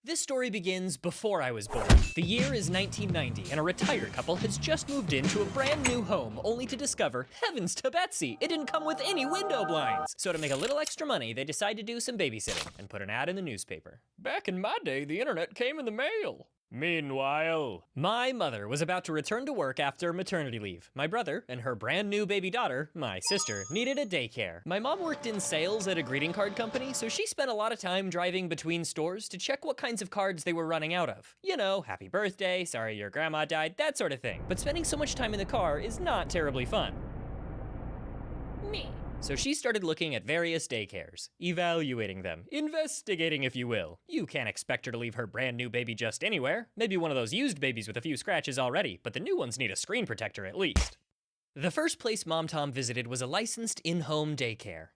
This story begins before I was born. The year is 1990, and a retired couple has just moved into a brand new home, only to discover, heavens to Betsy, it didn't come with any window blinds. So to make a little extra money, they decide to do some babysitting and put an ad in the newspaper. Back in my day, the internet came in the mail. Meanwhile, my mother was about to return to work after maternity leave. My brother and her brand new baby daughter, my sister, needed a daycare. My mom worked in sales at a greeting card company, so she spent a lot of time driving between stores to check what kinds of cards they were running out of. You know, happy birthday, sorry your grandma died, that sort of thing. But spending so much time in the car is not terribly fun. Me. So she started looking at various daycares, evaluating them, investigating if you will. You can't expect her to leave her brand new baby just anywhere. Maybe one of those used babies with a few scratches already, but the new ones need a screen protector at least. The first place Mom Tom visited was a licensed in-home daycare.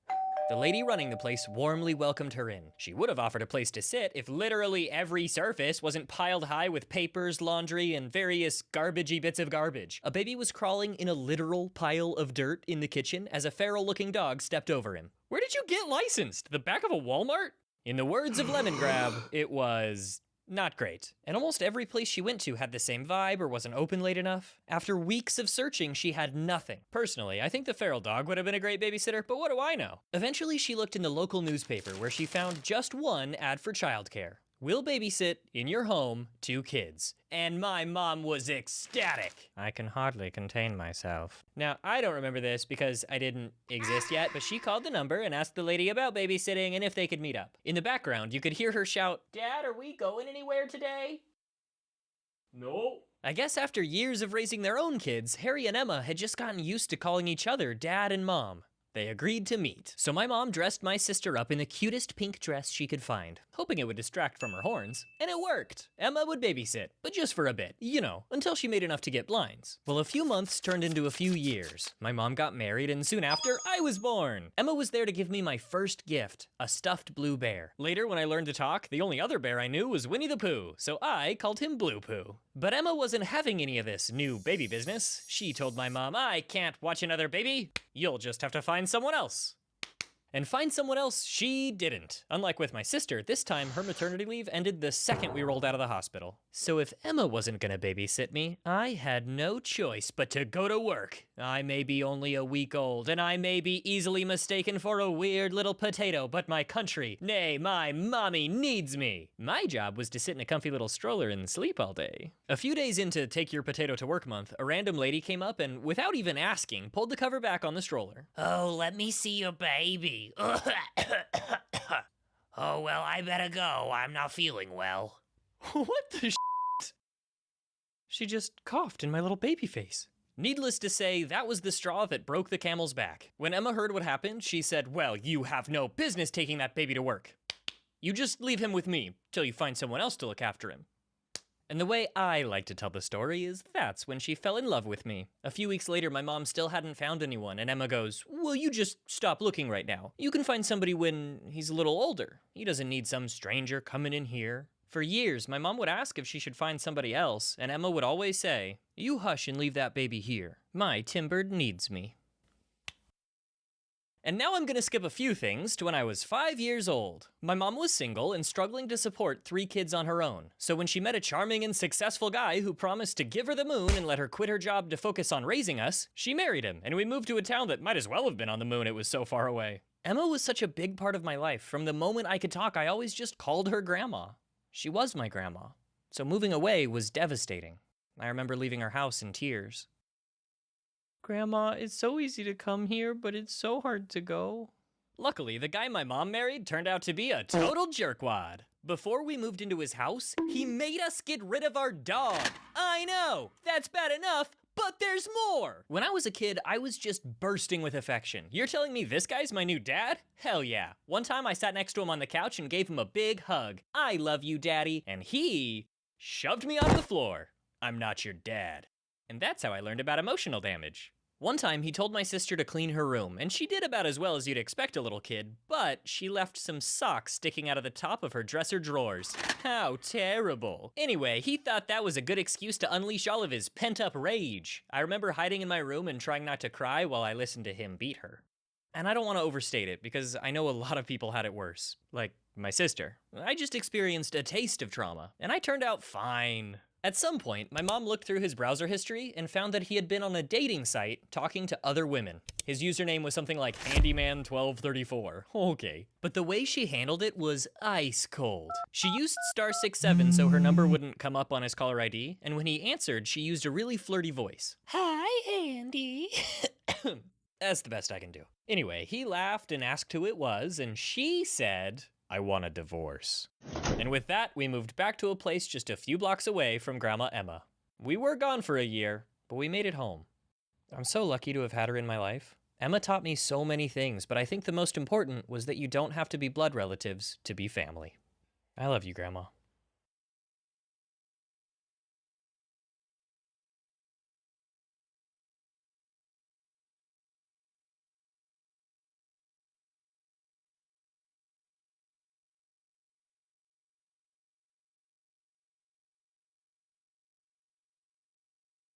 The lady running the place warmly welcomed her in. She would have offered a place to sit if literally every surface wasn't piled high with papers, laundry, and various garbagey bits of garbage. A baby was crawling in a literal pile of dirt in the kitchen as a feral-looking dog stepped over him. Where did you get licensed? The back of a Walmart? In the words of Lemongrab, it was not great. And almost every place she went to had the same vibe or wasn't open late enough. After weeks of searching, she had nothing. Personally, I think the feral dog would have been a great babysitter, but what do I know? Eventually, she looked in the local newspaper where she found just one ad for childcare. Will babysit in your home 2 kids. And my mom was ecstatic. I can hardly contain myself. Now, I don't remember this because I didn't exist yet, but she called the number and asked the lady about babysitting and if they could meet up. In the background, you could hear her shout, "Dad, are we going anywhere today?" No. I guess after years of raising their own kids, Harry and Emma had just gotten used to calling each other Dad and Mom. They agreed to meet. So my mom dressed my sister up in the cutest pink dress she could find, hoping it would distract from her horns. And it worked. Emma would babysit, but just for a bit, you know, until she made enough to get blinds. Well, a few months turned into a few years. My mom got married, and soon after, I was born. Emma was there to give me my first gift, a stuffed blue bear. Later, when I learned to talk, the only other bear I knew was Winnie the Pooh, so I called him Blue Pooh. But Emma wasn't having any of this new baby business. She told my mom, "I can't watch another baby. You'll just have to find someone else." And find someone else she didn't. Unlike with my sister, this time her maternity leave ended the second we rolled out of the hospital. So if Emma wasn't gonna babysit me, I had no choice but to go to work. I may be only a week old, and I may be easily mistaken for a weird little potato, but my country, nay, my mommy needs me. My job was to sit in a comfy little stroller and sleep all day. A few days into Take Your Potato to Work month, a random lady came up and, without even asking, pulled the cover back on the stroller. "Oh, let me see your baby." "Oh, well, I better go. I'm not feeling well." What the shit? She just coughed in my little baby face. Needless to say, that was the straw that broke the camel's back. When Emma heard what happened, she said, "Well, you have no business taking that baby to work. You just leave him with me till you find someone else to look after him." And the way I like to tell the story is that's when she fell in love with me. A few weeks later, my mom still hadn't found anyone, and Emma goes, "Well, you just stop looking right now. You can find somebody when he's a little older. He doesn't need some stranger coming in here." For years, my mom would ask if she should find somebody else, and Emma would always say, "You hush and leave that baby here. My Timbird needs me." And now I'm gonna skip a few things to when I was 5 years old. My mom was single and struggling to support 3 kids on her own. So when she met a charming and successful guy who promised to give her the moon and let her quit her job to focus on raising us, she married him, and we moved to a town that might as well have been on the moon, it was so far away. Emma was such a big part of my life. From the moment I could talk, I always just called her grandma. She was my grandma. So moving away was devastating. I remember leaving her house in tears. "Grandma, it's so easy to come here, but it's so hard to go." Luckily, the guy my mom married turned out to be a total jerkwad. Before we moved into his house, he made us get rid of our dog. I know, that's bad enough, but there's more. When I was a kid, I was just bursting with affection. You're telling me this guy's my new dad? Hell yeah. One time I sat next to him on the couch and gave him a big hug. "I love you, Daddy," and he shoved me off the floor. "I'm not your dad." And that's how I learned about emotional damage. One time, he told my sister to clean her room, and she did about as well as you'd expect a little kid, but she left some socks sticking out of the top of her dresser drawers. How terrible. Anyway, he thought that was a good excuse to unleash all of his pent-up rage. I remember hiding in my room and trying not to cry while I listened to him beat her. And I don't want to overstate it because I know a lot of people had it worse. Like my sister. I just experienced a taste of trauma, and I turned out fine. At some point, my mom looked through his browser history and found that he had been on a dating site talking to other women. His username was something like Handyman1234. Okay. But the way she handled it was ice cold. She used *67 so her number wouldn't come up on his caller ID, and when he answered, she used a really flirty voice. Hi, Andy. That's the best I can do. Anyway, he laughed and asked who it was, and she said, I want a divorce. And with that, we moved back to a place just a few blocks away from Grandma Emma. We were gone for a year, but we made it home. I'm so lucky to have had her in my life. Emma taught me so many things, but I think the most important was that you don't have to be blood relatives to be family. I love you, Grandma.